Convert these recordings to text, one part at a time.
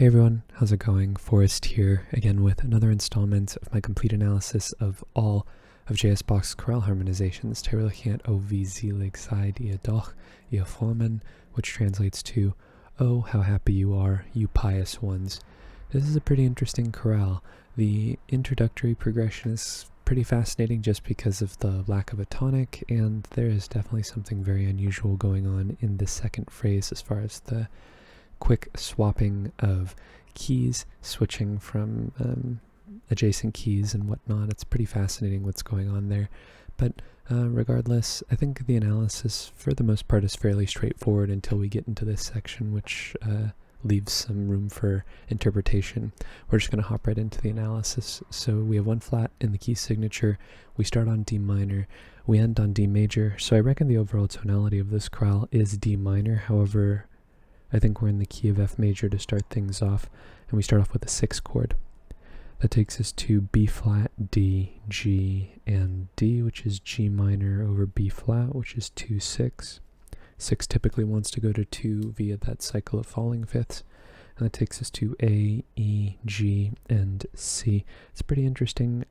Hey everyone, how's it going? Forrest here, again with another installment of my complete analysis of all of J.S. Bach's chorale harmonizations. Today we're looking at O wie selig, seid, doch, ihr Frommen, which translates to, "Oh, how happy you are, you pious ones." This is a pretty interesting chorale. The introductory progression is pretty fascinating just because of the lack of a tonic, and there is definitely something very unusual going on in the second phrase as far as the quick swapping of keys, switching from adjacent keys and whatnot. It's pretty fascinating what's going on there. But regardless, I think the analysis for the most part is fairly straightforward until we get into this section, which leaves some room for interpretation. We're just going to hop right into the analysis. So we have one flat in the key signature. We start on D minor. We end on D major. So I reckon the overall tonality of this chorale is D minor. However, I think we're in the key of F major to start things off, and we start off with a 6 chord. That takes us to B flat, D, G, and D, which is G minor over B flat, which is 2, 6. 6 typically wants to go to 2 via that cycle of falling fifths, and that takes us to A, E, G, and C. It's a pretty interesting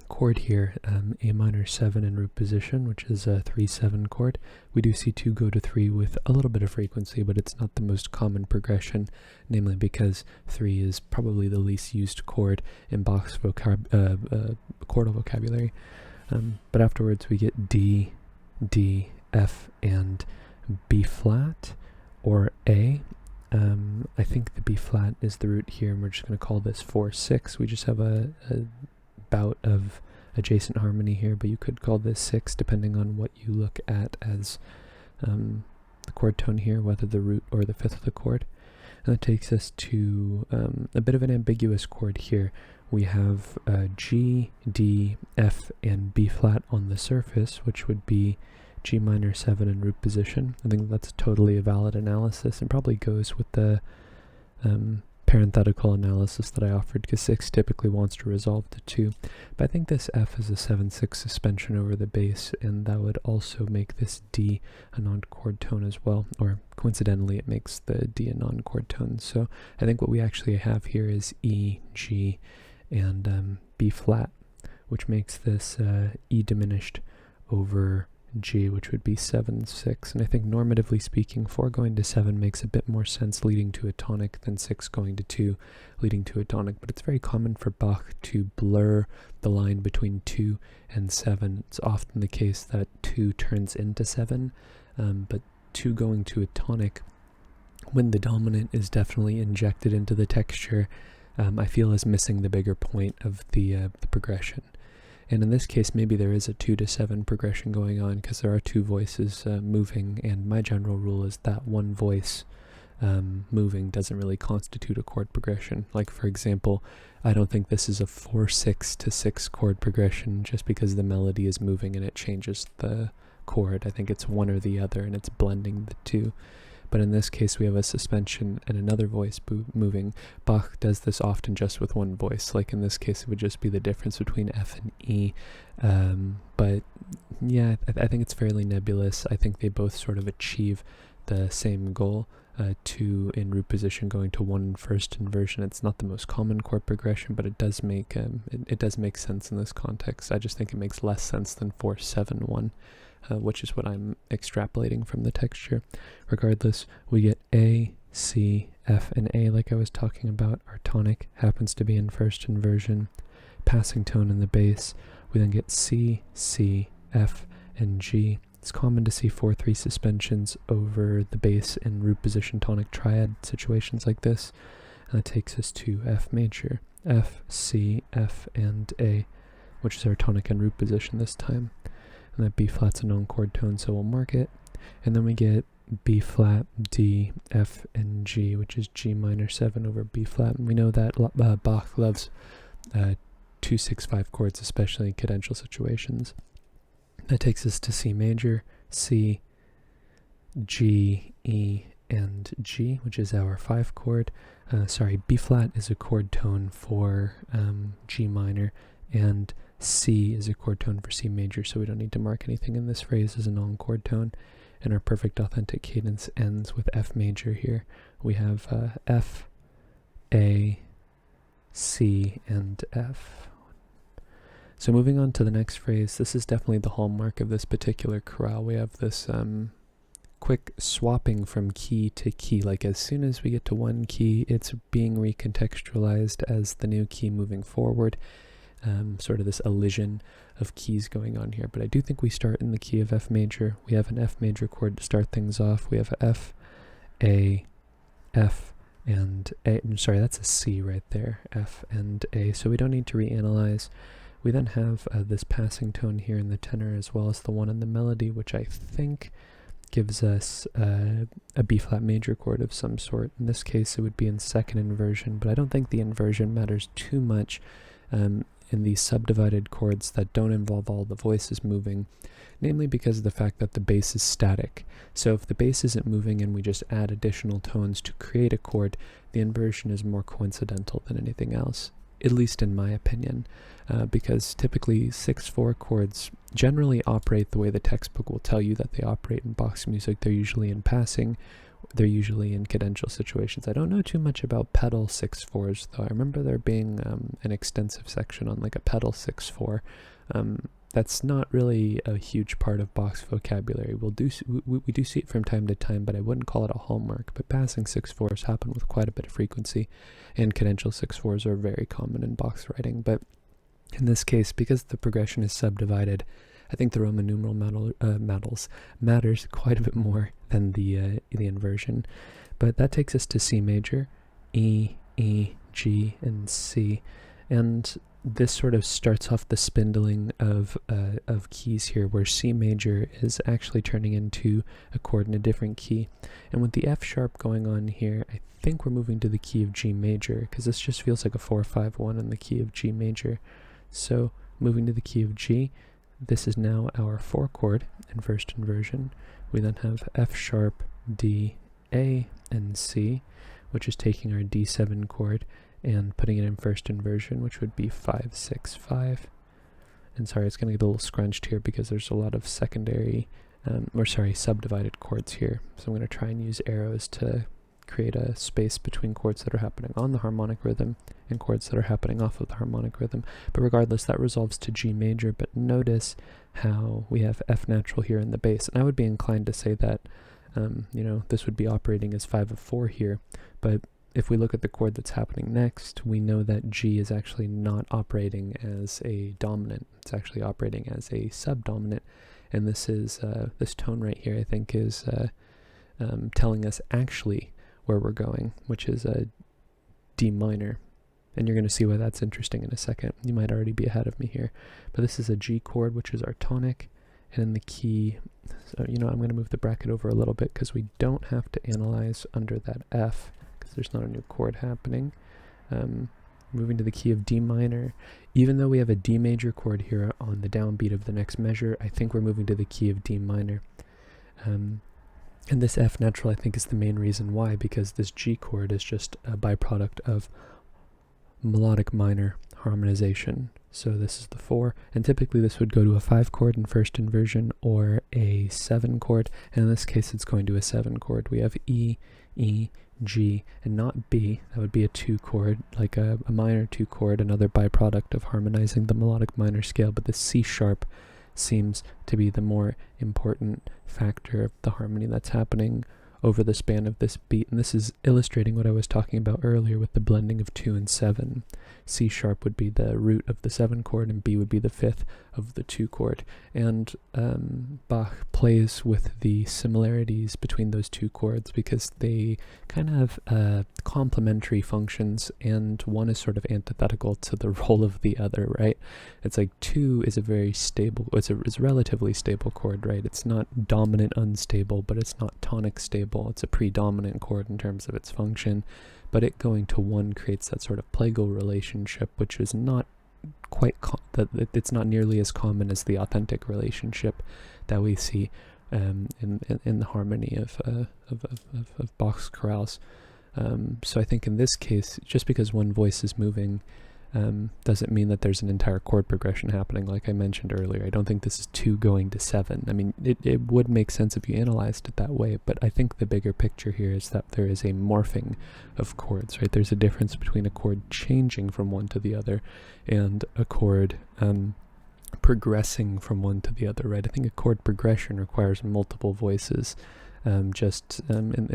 chord here, A minor 7 in root position, which is a 3-7 chord. We do see 2 go to 3 with a little bit of frequency, but it's not the most common progression, namely because 3 is probably the least used chord in Bach's chordal vocabulary. But afterwards we get D, D, F, and B flat, or A. I think the B flat is the root here, and we're just going to call this 4-6. We just have a bout of adjacent harmony here, but you could call this 6 depending on what you look at as the chord tone here, whether the root or the fifth of the chord. And that takes us to a bit of an ambiguous chord here. We have G, D, F, and B flat on the surface, which would be G minor 7 in root position. I think that's totally a valid analysis and probably goes with the parenthetical analysis that I offered, because 6 typically wants to resolve to 2. But I think this F is a 7-6 suspension over the bass, and that would also make this D a non-chord tone as well, or coincidentally it makes the D a non-chord tone. So I think what we actually have here is E, G, and B flat, which makes this E diminished over G, which would be 7-6, and I think normatively speaking 4 going to 7 makes a bit more sense leading to a tonic than 6 going to 2 leading to a tonic, but it's very common for Bach to blur the line between 2 and 7. It's often the case that 2 turns into 7, but 2 going to a tonic, when the dominant is definitely injected into the texture, I feel is missing the bigger point of the progression. And in this case, maybe there is a 2 to 7 progression going on because there are 2 voices moving, and my general rule is that one voice moving doesn't really constitute a chord progression. Like, for example, I don't think this is a 4-6 to 6 chord progression just because the melody is moving and it changes the chord. I think it's one or the other, and it's blending the 2. But in this case, we have a suspension and another voice moving. Bach does this often just with one voice. Like in this case, it would just be the difference between F and E. But yeah, I think it's fairly nebulous. I think they both sort of achieve the same goal. 2 in root position going to 1 in first inversion. It's not the most common chord progression, but it does make it does make sense in this context. I just think it makes less sense than 4-7-1. Which is what I'm extrapolating from the texture. Regardless, we get A, C, F, and A, like I was talking about. Our tonic happens to be in first inversion, passing tone in the bass. We then get C, C, F, and G. It's common to see 4-3 suspensions over the bass in root position tonic triad situations like this. And that takes us to F major. F, C, F, and A, which is our tonic and root position this time. And that B flat's a non-chord tone, so we'll mark it. And then we get B flat, D, F, and G, which is G minor 7 over B flat. And we know that Bach loves 2-6-5 chords, especially in cadential situations. That takes us to C major, C, G, E, and G, which is our 5 chord. B flat is a chord tone for G minor, and C is a chord tone for C major, so we don't need to mark anything in this phrase as a non-chord tone. and our perfect authentic cadence ends with F major here. We have F, A, C, and F. So moving on to the next phrase, this is definitely the hallmark of this particular chorale. We have this quick swapping from key to key. Like as soon as we get to one key, it's being recontextualized as the new key moving forward. Sort of this elision of keys going on here. But I do think we start in the key of F major. We have an F major chord to start things off. We have F, A, F, and A. I'm sorry, that's a C right there. F and A. So we don't need to reanalyze. We then have this passing tone here in the tenor as well as the one in the melody, which I think gives us a B-flat major chord of some sort. In this case, it would be in second inversion, but I don't think the inversion matters too much in these subdivided chords that don't involve all the voices moving, namely because of the fact that the bass is static. So if the bass isn't moving and we just add additional tones to create a chord, the inversion is more coincidental than anything else, at least in my opinion, because typically 6/4 chords generally operate the way the textbook will tell you that they operate in Bach's music. They're usually in passing, they're usually in cadential situations. I don't know too much about pedal 6/4s though. I remember there being an extensive section on like a pedal 6/4. That's not really a huge part of Bach's vocabulary. We do see it from time to time, but I wouldn't call it a hallmark. But passing 6/4s happen with quite a bit of frequency, and cadential 6/4s are very common in Bach's writing. But in this case, because the progression is subdivided, I think the Roman numeral matters quite a bit more than the inversion. But that takes us to C major, E, G, and C. And this sort of starts off the spindling of keys here, where C major is actually turning into a chord in a different key. And with the F sharp going on here, I think we're moving to the key of G major, because this just feels like a 4-5-1 in the key of G major. So moving to the key of G, this is now our 4 chord in first inversion. We then have F sharp, D, A, and C, which is taking our D7 chord and putting it in first inversion, which would be 5-6-5. And sorry, it's going to get a little scrunched here because there's a lot of subdivided chords here. So I'm going to try and use arrows to create a space between chords that are happening on the harmonic rhythm and chords that are happening off of the harmonic rhythm. But regardless, that resolves to G major. But notice how we have F natural here in the bass. And I would be inclined to say that, this would be operating as 5/4 here. But if we look at the chord that's happening next, we know that G is actually not operating as a dominant. It's actually operating as a subdominant. And this is this tone right here, I think, is telling us actually where we're going, which is a D minor. And you're going to see why that's interesting in a second. You might already be ahead of me here. But this is a G chord, which is our tonic. And in the key, so, I'm going to move the bracket over a little bit because we don't have to analyze under that F, because there's not a new chord happening. Moving to the key of D minor. Even though we have a D major chord here on the downbeat of the next measure, I think we're moving to the key of D minor. And this F natural, I think, is the main reason why, because this G chord is just a byproduct of melodic minor harmonization. So this is the 4, and typically this would go to a 5 chord in first inversion or a 7 chord, and in this case it's going to a 7 chord. We have E, G, and not B. That would be a 2 chord, like a minor 2 chord, another byproduct of harmonizing the melodic minor scale, but the C sharp seems to be the more important factor of the harmony that's happening over the span of this beat. And this is illustrating what I was talking about earlier with the blending of 2 and 7. C sharp would be the root of the 7 chord, and B would be the 5th of the 2 chord. And Bach plays with the similarities between those 2 chords because they kind of have complementary functions, and one is sort of antithetical to the role of the other, right? It's like 2 is a very stable, it's a relatively stable chord, right? It's not dominant unstable, but it's not tonic stable. It's a predominant chord in terms of its function, but it going to 1 creates that sort of plagal relationship, which is not quite it's not nearly as common as the authentic relationship that we see in the harmony of Bach's chorales. So I think in this case, just because one voice is moving, doesn't mean that there's an entire chord progression happening like I mentioned earlier. I don't think this is 2 going to 7. I mean, it would make sense if you analyzed it that way, but I think the bigger picture here is that there is a morphing of chords, right? There's a difference between a chord changing from one to the other and a chord progressing from one to the other, right? I think a chord progression requires multiple voices, in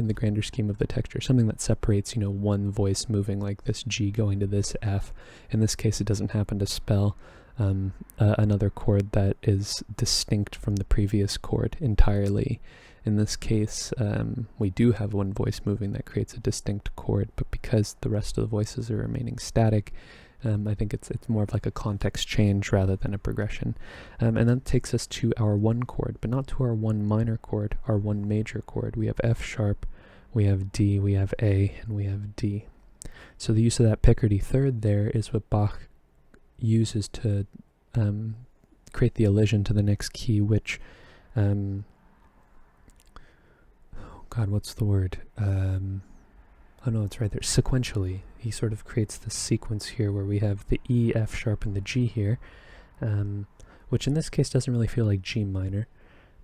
the grander scheme of the texture. Something that separates, one voice moving like this G going to this F. In this case, it doesn't happen to spell another chord that is distinct from the previous chord entirely. In this case, we do have one voice moving that creates a distinct chord, but because the rest of the voices are remaining static, I think it's more of like a context change rather than a progression. And that takes us to our 1 chord, but not to our 1 minor chord, our 1 major chord. We have F sharp, we have D, we have A, and we have D. So the use of that Picardy third there is what Bach uses to create the elision to the next key, which, what's the word? Oh no, it's right there. Sequentially, he sort of creates this sequence here where we have the E, F sharp, and the G here, which in this case doesn't really feel like G minor.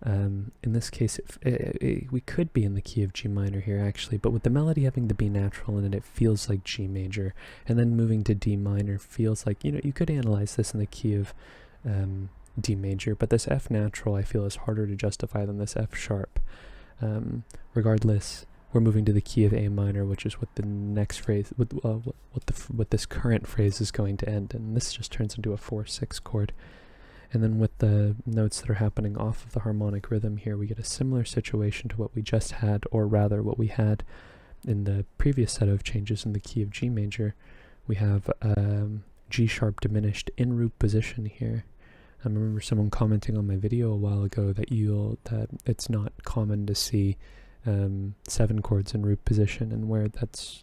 In this case, we could be in the key of G minor here actually, but with the melody having the B natural in it, it feels like G major, and then moving to D minor feels like, you could analyze this in the key of D major, but this F natural I feel is harder to justify than this F sharp. Regardless, we're moving to the key of A minor, which is what the next phrase, what this current phrase is going to end, and this just turns into a 4/6 chord. And then with the notes that are happening off of the harmonic rhythm here, we get a similar situation to what we just had, or rather what we had in the previous set of changes in the key of G major. We have G sharp diminished in root position here. I remember someone commenting on my video a while ago that it's not common to see 7 chords in root position, and where that's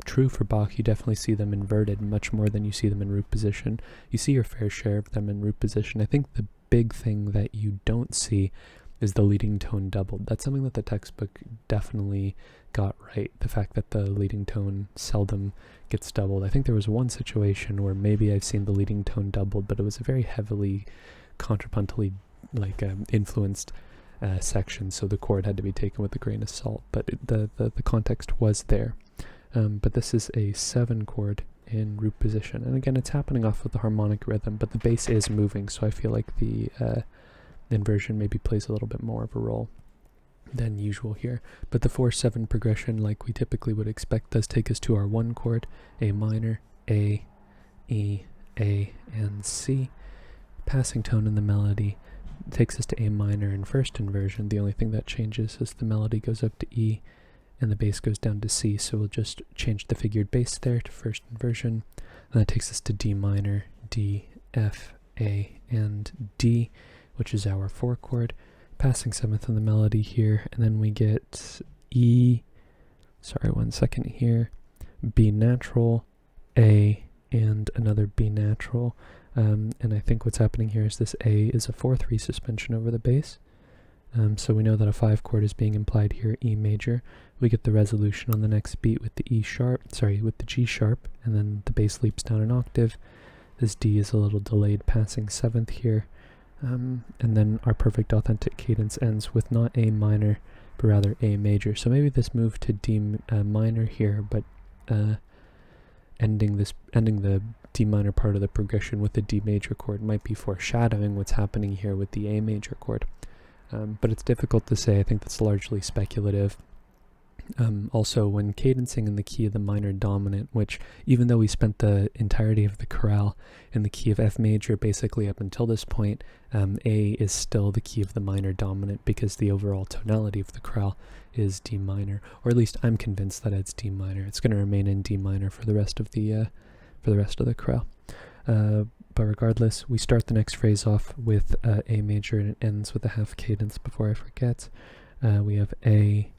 true for Bach, you definitely see them inverted much more than you see them in root position. You see your fair share of them in root position. I think the big thing that you don't see is the leading tone doubled. That's something that the textbook definitely got right, the fact that the leading tone seldom gets doubled. I think there was one situation where maybe I've seen the leading tone doubled, but it was a very heavily contrapuntally influenced section, so the chord had to be taken with a grain of salt, but the context was there. But this is a 7 chord in root position, and again it's happening off of the harmonic rhythm, but the bass is moving, so I feel like the inversion maybe plays a little bit more of a role than usual here. But the 4/7 progression, like we typically would expect, does take us to our 1 chord, A minor, A, E, A, and C. Passing tone in the melody takes us to A minor in first inversion. The only thing that changes is the melody goes up to E and the bass goes down to C, so we'll just change the figured bass there to first inversion. And that takes us to D minor, D, F, A, and D, which is our 4 chord. Passing 7th in the melody here, and then we get E, B natural, A, and another B natural. And I think what's happening here is this A is a 4/3 suspension over the bass. So we know that a 5 chord is being implied here, E major. We get the resolution on the next beat with the with the G sharp, and then the bass leaps down an octave. This D is a little delayed, passing 7th here. And then our perfect authentic cadence ends with not A minor, but rather A major. So maybe this move to D minor here, but ending the D minor part of the progression with the D major chord might be foreshadowing what's happening here with the A major chord. But it's difficult to say. I think that's largely speculative. Also, when cadencing in the key of the minor dominant, which even though we spent the entirety of the chorale in the key of F major basically up until this point, A is still the key of the minor dominant because the overall tonality of the chorale is D minor, or at least I'm convinced that it's D minor. It's going to remain in D minor for the rest of the chorale. But regardless, we start the next phrase off with A major and it ends with a half cadence. Before I forget, we have A,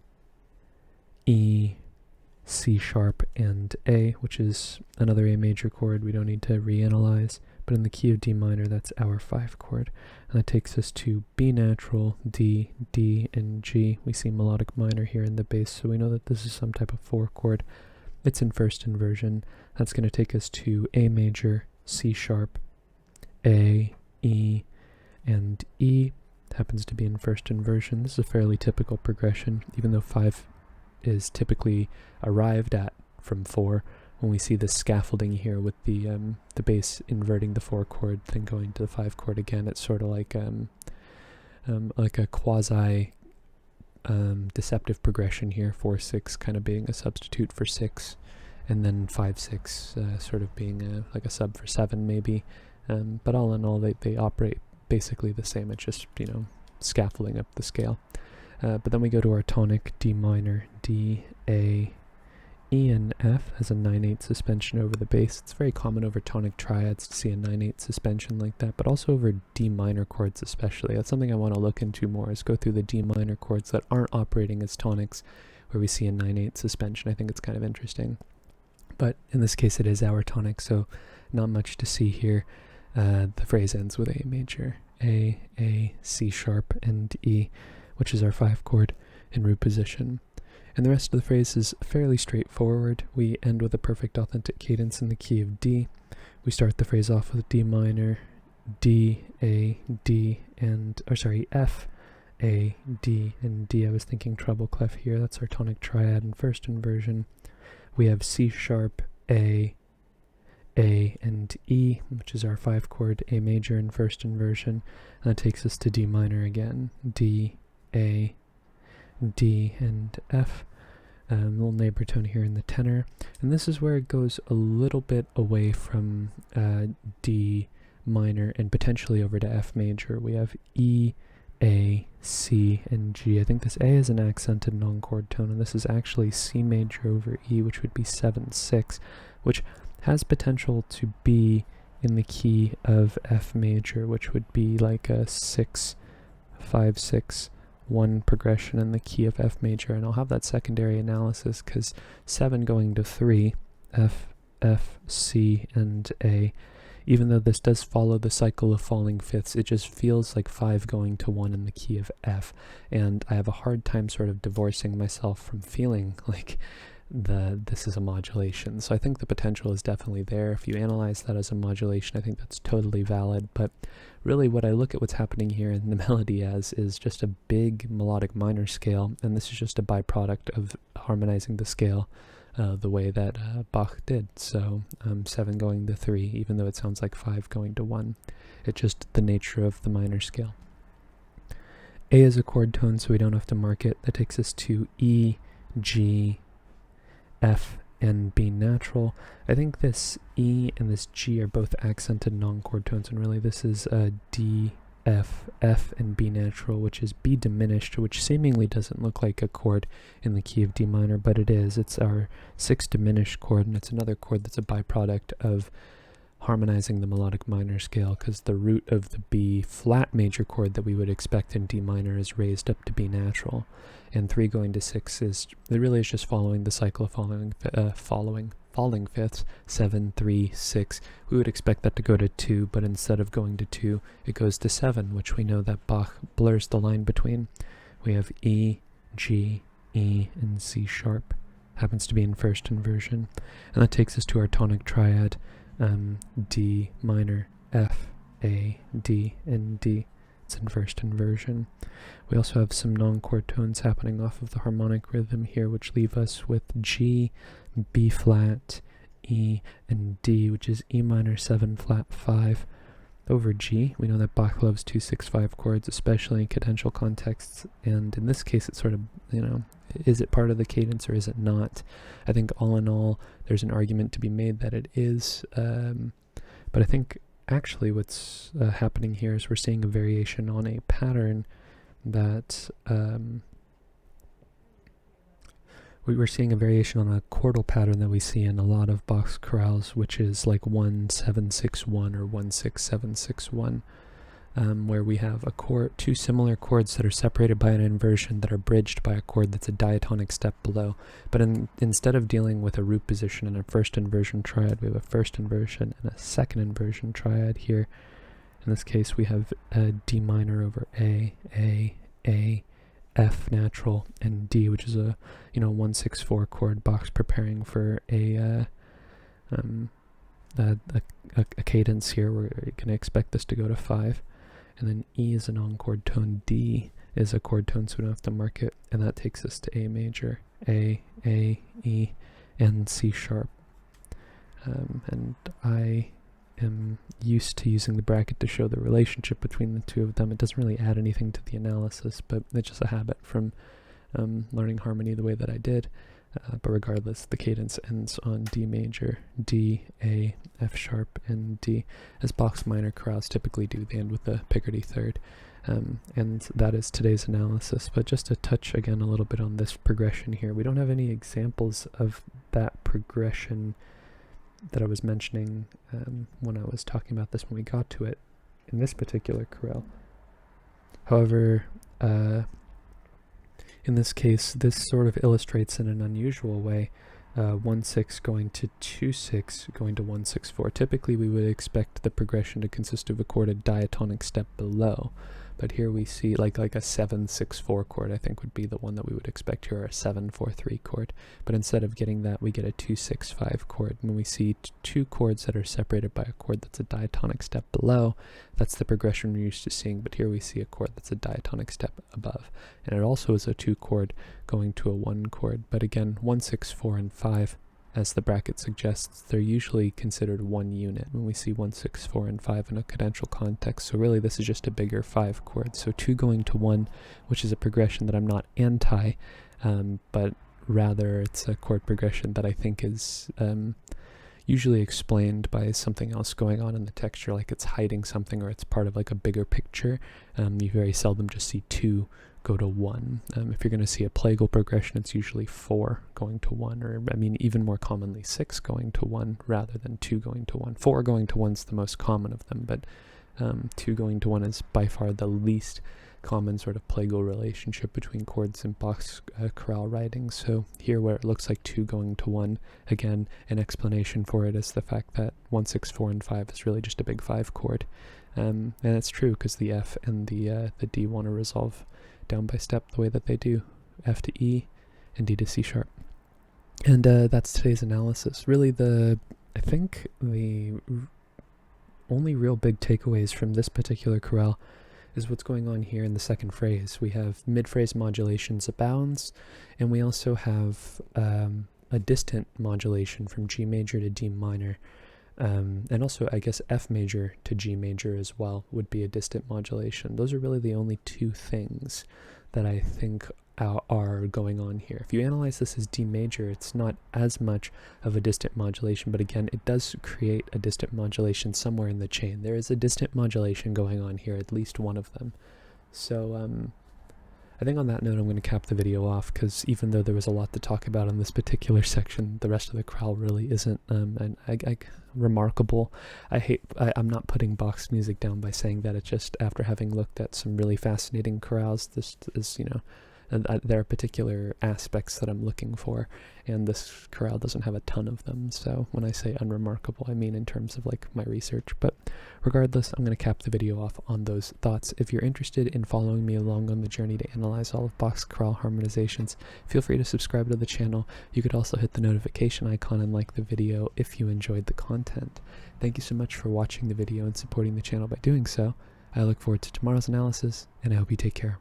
E, C sharp, and A, which is another A major chord we don't need to reanalyze, but in the key of D minor, that's our 5 chord. And that takes us to B natural, D, D, and G. We see melodic minor here in the bass, so we know that this is some type of 4 chord. it's in first inversion. That's going to take us to A major, C sharp, A, E, and E. Happens to be in first inversion. This is a fairly typical progression, even though 5 is typically arrived at from 4. When we see the scaffolding here with the bass inverting the 4 chord, then going to the 5 chord again, it's sort of like a quasi deceptive progression here. 4-6 kind of being a substitute for 6, and then 5-6 sort of being like a sub for 7 maybe. But all in all, they operate basically the same. It's just, you know, scaffolding up the scale. But then we go to our tonic, D minor, D, A, E, and F has a 9/8 suspension over the bass. It's very common over tonic triads to see a 9/8 suspension like that, but also over D minor chords especially. That's something I want to look into more, is go through the D minor chords that aren't operating as tonics, where we see a 9/8 suspension. I think it's kind of interesting. But in this case, it is our tonic, so not much to see here. The phrase ends with A major, A, C sharp, and E, which is our 5 chord in root position. And the rest of the phrase is fairly straightforward. We end with a perfect authentic cadence in the key of D. We start the phrase off with D minor, D, A, D, and, F, A, D, and D. I was thinking treble clef here. That's our tonic triad in first inversion. We have C sharp, A, and E, which is our 5 chord A major in first inversion. And that takes us to D minor again. D, A, D, and F. Little neighbor tone here in the tenor. And this is where it goes a little bit away from D minor and potentially over to F major. We have E, A, C, and G. I think this A is an accented non-chord tone, and this is actually C major over E, which would be 7-6, which has potential to be in the key of F major, which would be like a 6-5-6-1 progression in the key of F major. And I'll have that secondary analysis because 7 going to 3, F, C, and A. Even though this does follow the cycle of falling fifths, it just feels like 5 going to 1 in the key of F. And I have a hard time sort of divorcing myself from feeling like this is a modulation. So I think the potential is definitely there. If you analyze that as a modulation, I think that's totally valid. But really what I look at what's happening here in the melody as is just a big melodic minor scale, and this is just a byproduct of harmonizing the scale the way that Bach did. So 7 going to 3, even though it sounds like 5 going to 1. It's just the nature of the minor scale. A is a chord tone, so we don't have to mark it. That takes us to E, G, F, and B natural. I think this E and this G are both accented non-chord tones, and really this is D, F, F, and B natural, which is B diminished, which seemingly doesn't look like a chord in the key of D minor, but it is. It's our 6 diminished chord, and it's another chord that's a byproduct of harmonizing the melodic minor scale, because the root of the B flat major chord that we would expect in D minor is raised up to B natural, and 3 going to 6 is just following the cycle of falling fifths. 7, 3, 6. We would expect that to go to 2, but instead of going to 2, it goes to 7, which we know that Bach blurs the line between. We have E, G, E, and C sharp. Happens to be in first inversion, and that takes us to our tonic triad. D minor, F, A, D, and D. It's in first inversion. We also have some non-chord tones happening off of the harmonic rhythm here, which leave us with G, B flat, E, and D, which is E minor 7 flat 5 over G. We know that Bach loves 2-6-5 chords, especially in cadential contexts, and in this case it's sort of, is it part of the cadence or is it not? I think all in all, there's an argument to be made that it is, but I think actually what's happening here is we're seeing a variation on a pattern that, we're seeing a variation on a chordal pattern that we see in a lot of Bach's chorales, which is like 1-7-6-1 or 1-6-7-6-1. Where we have two similar chords that are separated by an inversion that are bridged by a chord that's a diatonic step below. But instead of dealing with a root position and a first inversion triad, we have a first inversion and a second inversion triad here. In this case, we have D minor over A, F natural and D, which is a 1-6-4 chord. Bach's preparing for a cadence here where you can expect this to go to 5, and then E is an on-chord tone, D is a chord tone, so we don't have to mark it, and that takes us to A major, A, E, and C sharp. And I am used to using the bracket to show the relationship between the two of them. It doesn't really add anything to the analysis, but it's just a habit from learning harmony the way that I did. But regardless, the cadence ends on D major, D, A, F sharp, and D. As Bach's minor chorales typically do, they end with a Picardy third. And that is today's analysis. But just to touch again a little bit on this progression here, we don't have any examples of that progression that I was mentioning when I was talking about this when we got to it in this particular chorale. However, in this case, this sort of illustrates in an unusual way 1-6 going to 2-6 going to 1-6-4. Typically we would expect the progression to consist of a chord a diatonic step below, but here we see like a 7-6-4 chord, I think would be the one that we would expect here, or a 7-4-3 chord. But instead of getting that, we get a 2-6-5 chord. When we see two chords that are separated by a chord that's a diatonic step below, that's the progression we're used to seeing, but here we see a chord that's a diatonic step above. And it also is a 2 chord going to a 1 chord, but again, 1, 6, 4, and 5, as the bracket suggests, they're usually considered one unit when we see 1, 6, 4, and 5 in a cadential context. So really this is just a bigger 5 chord. So 2 going to 1, which is a progression that I'm not anti, but rather it's a chord progression that I think is usually explained by something else going on in the texture, like it's hiding something or it's part of like a bigger picture. You very seldom just see 2 go to 1. If you're going to see a plagal progression, it's usually 4 going to 1, or I mean even more commonly 6 going to 1 rather than 2 going to 1. 4 going to 1 is the most common of them, but 2 going to 1 is by far the least common sort of plagal relationship between chords in Bach's chorale writing. So here where it looks like 2 going to 1, again, an explanation for it is the fact that 1, 6, 4, and 5 is really just a big 5 chord. And it's true because the F and the D want to resolve down by step the way that they do, F to E and D to C sharp. And that's today's analysis. Really I think the only real big takeaways from this particular chorale is what's going on here in the second phrase. We have mid-phrase modulations abounds, and we also have a distant modulation from G major to D minor. And also, I guess, F major to G major as well would be a distant modulation. Those are really the only two things that I think are going on here. If you analyze this as D major, it's not as much of a distant modulation, but again, it does create a distant modulation somewhere in the chain. There is a distant modulation going on here, at least one of them. So, I think on that note, I'm going to cap the video off, because even though there was a lot to talk about in this particular section, the rest of the chorale really isn't remarkable. I'm not putting Bach's music down by saying that. It's just after having looked at some really fascinating chorales, this is, there are particular aspects that I'm looking for, and this chorale doesn't have a ton of them. So when I say unremarkable, I mean in terms of like my research. But regardless, I'm going to cap the video off on those thoughts. If you're interested in following me along on the journey to analyze all of Bach's chorale harmonizations, feel free to subscribe to the channel. You could also hit the notification icon and like the video if you enjoyed the content. Thank you so much for watching the video and supporting the channel by doing so. I look forward to tomorrow's analysis, and I hope you take care.